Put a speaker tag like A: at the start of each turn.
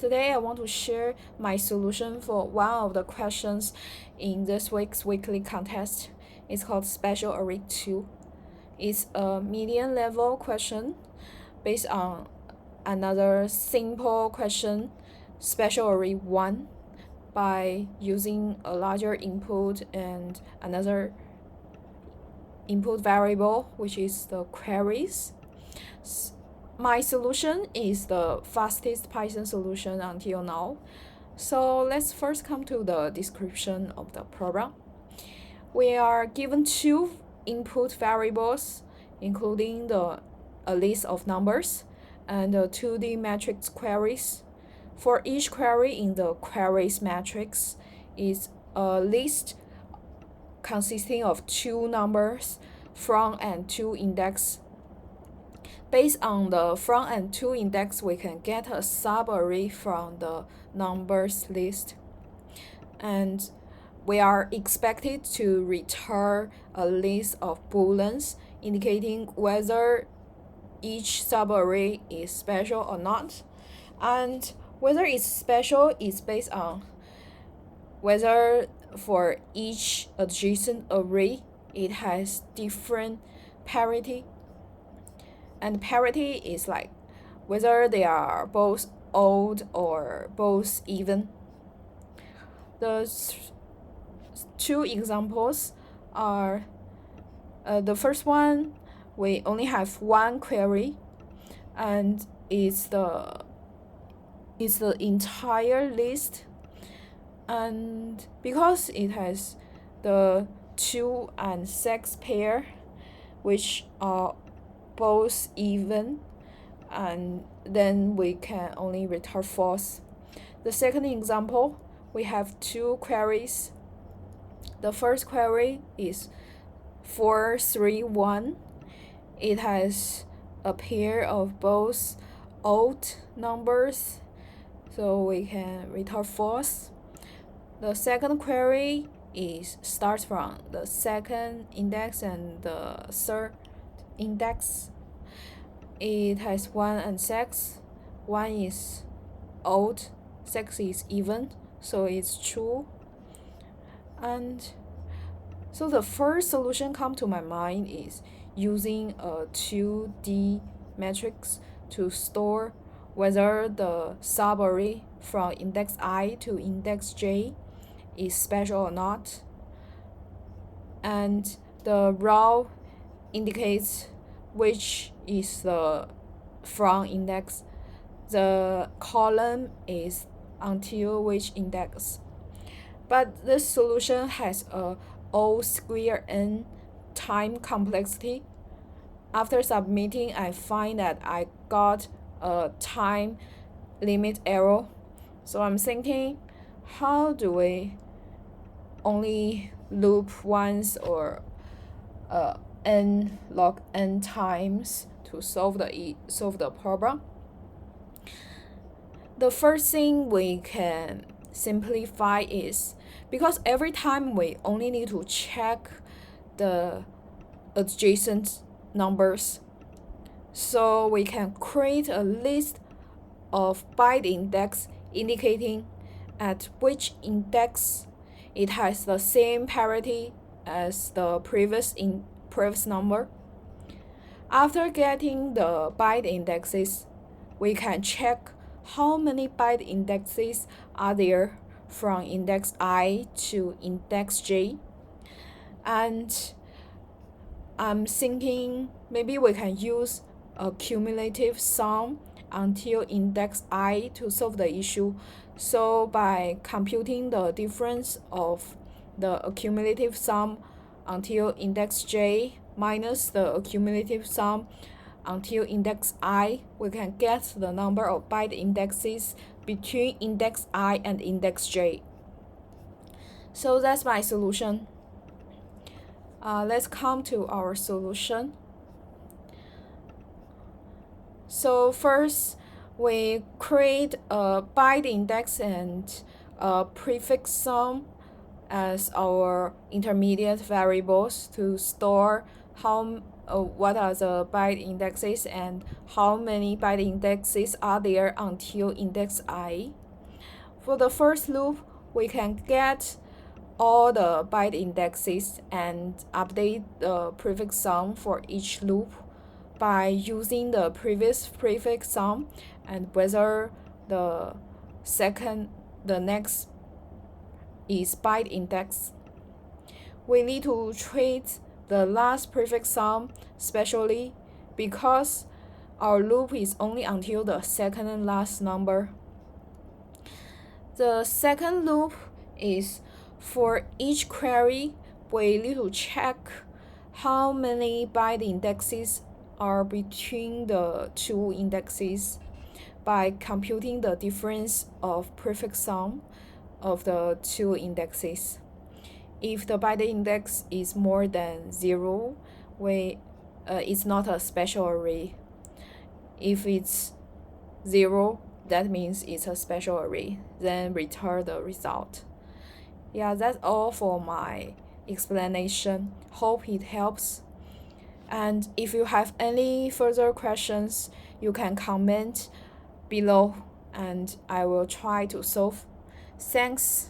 A: Today I want to share my solution for one of the questions in this week's weekly contest. It's called Special Array 2. It's a medium level question based on another simple question, Special Array 1, by using a larger input and another input variable, which is the queries. My solution is the fastest Python solution until now. So let's first come to the description of the program. We are given two input variables, including a list of numbers and the 2D matrix queries. For each query in the queries matrix is a list consisting of two numbers from and to index. Based on the from and to index, we can get a subarray from the numbers list. And we are expected to return a list of booleans indicating whether each subarray is special or not. And whether it's special is based on whether for each adjacent array it has different parity. And parity is like whether they are both odd or both even. The two examples are the first one, we only have one query, and it's the entire list, and because it has the 2 and 6 pair, which are both even, and then we can only return false. The second example, we have two queries. The first query is 431. It has a pair of both odd numbers, so we can return false. The second query starts from the second index and the third index. It has 1 and 6. 1 is odd, 6 is even, so it's true. And so the first solution come to my mind is using a 2D matrix to store whether the subarray from index I to index j is special or not. And the row indicates which is the from index. The column is until which index. But this solution has a O square n time complexity. After submitting, I find that I got a time limit error. So I'm thinking, how do we only loop once or n log n times to solve the problem? The first thing we can simplify is, because every time we only need to check the adjacent numbers, so we can create a list of byte index indicating at which index it has the same parity as the previous number. After getting the byte indexes, we can check how many byte indexes are there from index I to index j. And I'm thinking maybe we can use a cumulative sum until index I to solve the issue. So by computing the difference of the accumulative sum until index j minus the accumulative sum until index I, we can get the number of byte indexes between index I and index j. So that's my solution. Let's come to our solution. So first, we create a byte index and a prefix sum as our intermediate variables to store how what are the byte indexes and how many byte indexes are there until index I. For the first loop, we can get all the byte indexes and update the prefix sum for each loop by using the previous prefix sum and whether the next is byte index. We need to treat the last prefix sum specially because our loop is only until the second last number. The second loop is for each query, we need to check how many byte indexes are between the two indexes by computing the difference of prefix sum of the two indexes. If the byte index is more than 0, it's not a special array. If it's 0, that means it's a special array. Then return the result. Yeah, that's all for my explanation. Hope it helps. And if you have any further questions, you can comment below and I will try to solve. Thanks.